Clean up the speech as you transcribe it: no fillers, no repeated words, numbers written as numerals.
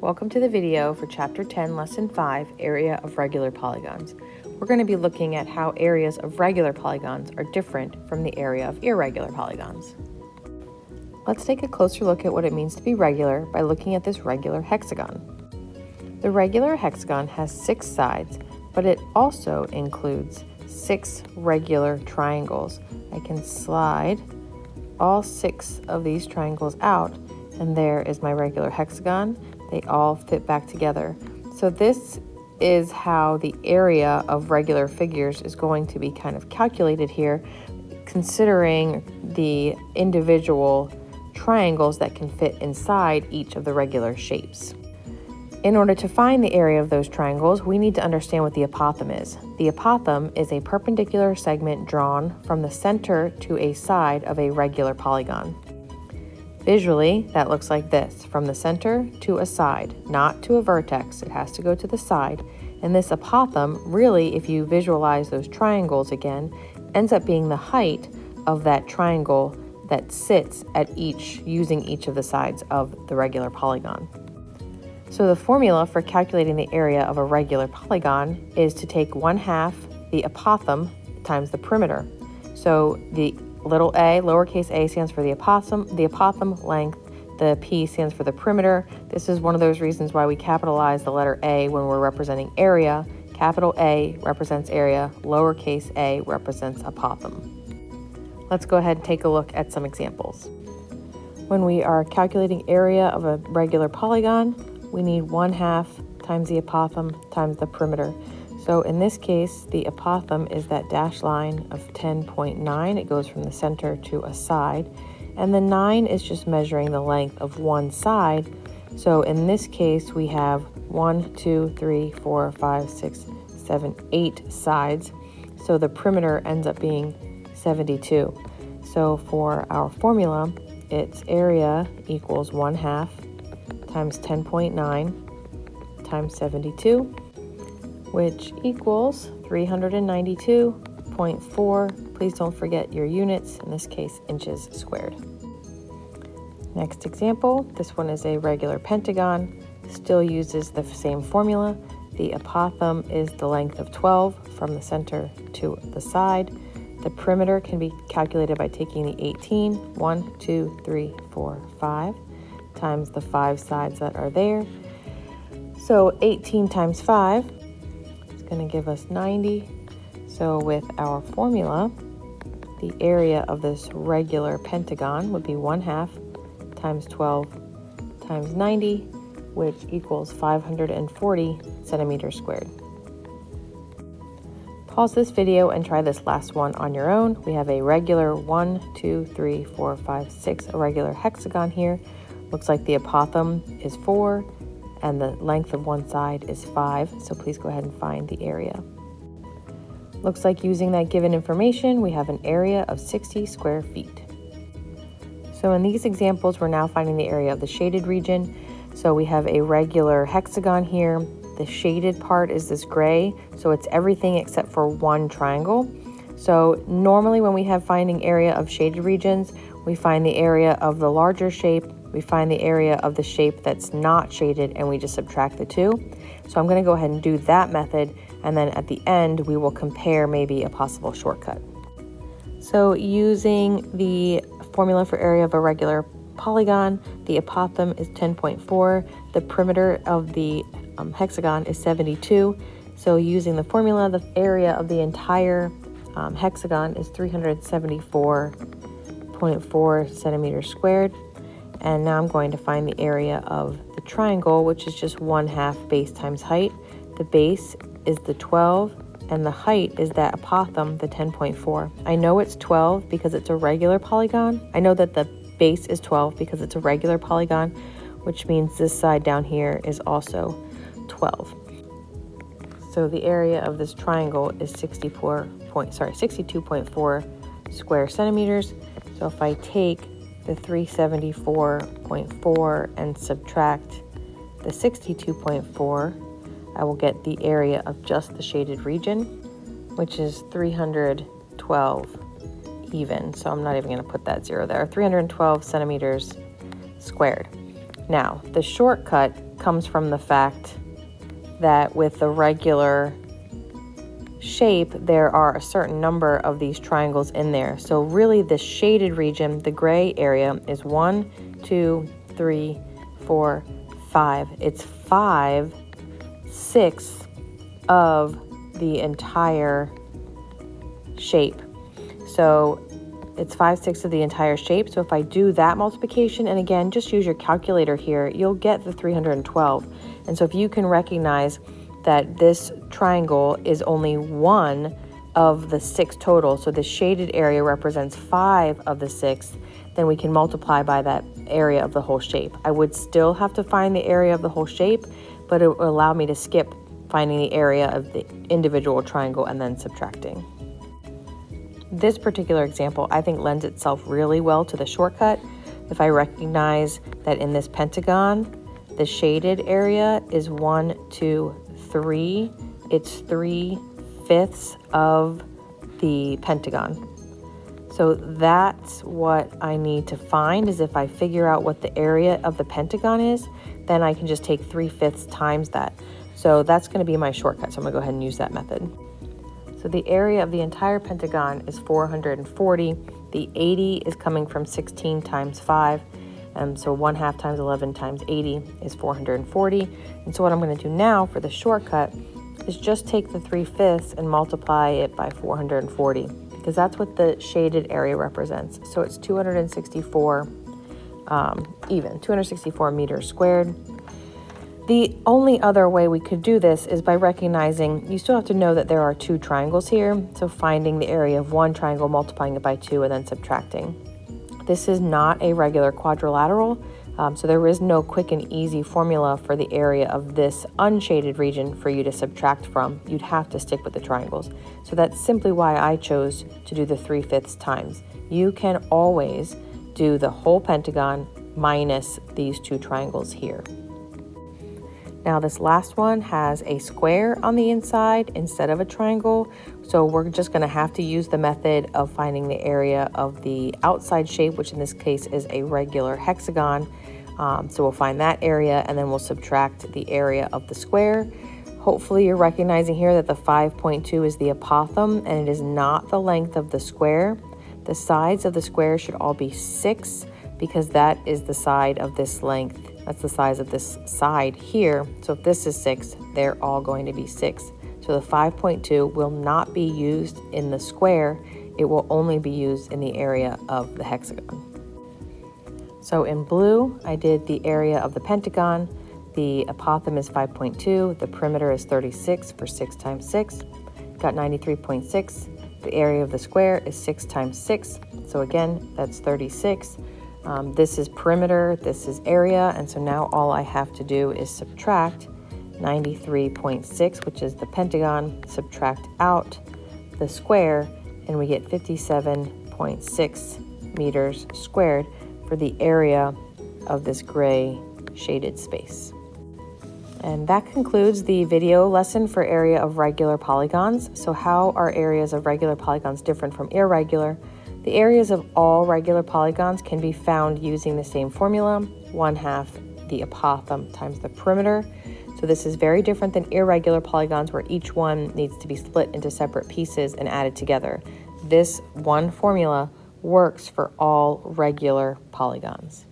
Welcome to the video for Chapter 10, Lesson 5, Area of Regular Polygons. We're going to be looking at how areas of regular polygons are different from the area of irregular polygons. Let's take a closer look at what it means to be regular by looking at this regular hexagon. The regular hexagon has 6 sides, but it also includes 6 regular triangles. I can slide all 6 of these triangles out, and there is my regular hexagon. They all fit back together. So this is how the area of regular figures is going to be kind of calculated here, considering the individual triangles that can fit inside each of the regular shapes. In order to find the area of those triangles, we need to understand what the apothem is. The apothem is a perpendicular segment drawn from the center to a side of a regular polygon. Visually, that looks like this, from the center to a side, not to a vertex. It has to go to the side. And this apothem, really, if you visualize those triangles again, ends up being the height of that triangle that sits at using each of the sides of the regular polygon. So the formula for calculating the area of a regular polygon is to take 1/2 the apothem times the perimeter. So the little a, lowercase a, stands for the apothem length. The P stands for the perimeter. This is one of those reasons why we capitalize the letter A when we're representing area. Capital A represents area, lowercase a represents apothem. Let's go ahead and take a look at some examples. When we are calculating area of a regular polygon, we need 1/2 times the apothem times the perimeter. So in this case, the apothem is that dashed line of 10.9. It goes from the center to a side. And the 9 is just measuring the length of one side. So in this case, we have 1, 2, 3, 4, 5, 6, 7, 8 sides. So the perimeter ends up being 72. So for our formula, its area equals 1/2 times 10.9 times 72, which equals 392.4. Please don't forget your units, in this case, inches squared. Next example, this one is a regular pentagon, still uses the same formula. The apothem is the length of 12 from the center to the side. The perimeter can be calculated by taking the 18, 1, 2, 3, 4, 5, times the 5 sides that are there. So 18 times 5 is going to give us 90. So with our formula, the area of this regular pentagon would be 1/2 times 12 times 90, which equals 540 centimeters squared. Pause this video and try this last one on your own. We have a regular 1, 2, 3, 4, 5, 6, a regular hexagon here. Looks like the apothem is 4 and the length of one side is 5. So please go ahead and find the area. Looks like using that given information, we have an area of 60 square feet. So in these examples, we're now finding the area of the shaded region. So we have a regular hexagon here. The shaded part is this gray, so it's everything except for one triangle. So normally when we have finding area of shaded regions, we find the area of the larger shape, we find the area of the shape that's not shaded, and we just subtract the two. So I'm going to go ahead and do that method, and then at the end we will compare maybe a possible shortcut. So using the formula for area of a regular polygon, the apothem is 10.4, the perimeter of the hexagon is 72. So using the formula, the area of the entire hexagon is 374.4 centimeters squared. And now I'm going to find the area of the triangle, which is just 1/2 base times height. The base is the 12, and the height is that apothem, the 10.4. I know it's 12 because it's a regular polygon. I know that the base is 12 because it's a regular polygon, which means this side down here is also 12. So the area of this triangle is 62.4 square centimeters. So if I take the 374.4 and subtract the 62.4, I will get the area of just the shaded region, which is 312 even. So I'm not even going to put that 0 there. 312 centimeters squared. Now, the shortcut comes from the fact that with the regular shape, there are a certain number of these triangles in there. So really the shaded region, the gray area, is 1, 2, 3, 4, 5. It's 5/6 of the entire shape. So it's 5/6 of the entire shape. So if I do that multiplication, and again, just use your calculator here, you'll get the 312. And so if you can recognize that this triangle is only 1 of the 6 total, so the shaded area represents 5 of the 6, then we can multiply by that area of the whole shape. I would still have to find the area of the whole shape, but it will allow me to skip finding the area of the individual triangle and then subtracting. This particular example, I think, lends itself really well to the shortcut. If I recognize that in this pentagon, the shaded area is 1, 2, 3. It's 3/5 of the pentagon. So that's what I need to find, is if I figure out what the area of the pentagon is, then I can just take 3/5 times that. So that's going to be my shortcut. So I'm going to go ahead and use that method. So the area of the entire pentagon is 440. The 80 is coming from 16 times 5. So 1/2 times 11 times 80 is 440. And so what I'm going to do now for the shortcut is just take the 3/5 and multiply it by 440, because that's what the shaded area represents. So it's 264 264 meters squared. The only other way we could do this is by recognizing, you still have to know that there are 2 triangles here. So finding the area of one triangle, multiplying it by 2, and then subtracting. This is not a regular quadrilateral, so there is no quick and easy formula for the area of this unshaded region for you to subtract from. You'd have to stick with the triangles. So that's simply why I chose to do the 3/5 times. You can always do the whole pentagon minus these 2 triangles here. Now this last one has a square on the inside instead of a triangle, so we're just going to have to use the method of finding the area of the outside shape, which in this case is a regular hexagon. So we'll find that area, and then we'll subtract the area of the square. Hopefully you're recognizing here that the 5.2 is the apothem, and it is not the length of the square. The sides of the square should all be 6, because that is the side of this length. That's the size of this side here. So if this is 6, they're all going to be 6. So the 5.2 will not be used in the square. It will only be used in the area of the hexagon. So in blue, I did the area of the pentagon. The apothem is 5.2. The perimeter is 36 for 6 times 6. Got 93.6. The area of the square is 6 times 6. So again, that's 36. This is perimeter, this is area, and so now all I have to do is subtract 93.6, which is the pentagon, subtract out the square, and we get 57.6 meters squared for the area of this gray shaded space. And that concludes the video lesson for area of regular polygons. So how are areas of regular polygons different from irregular? The areas of all regular polygons can be found using the same formula, 1/2 the apothem times the perimeter. So this is very different than irregular polygons, where each one needs to be split into separate pieces and added together. This one formula works for all regular polygons.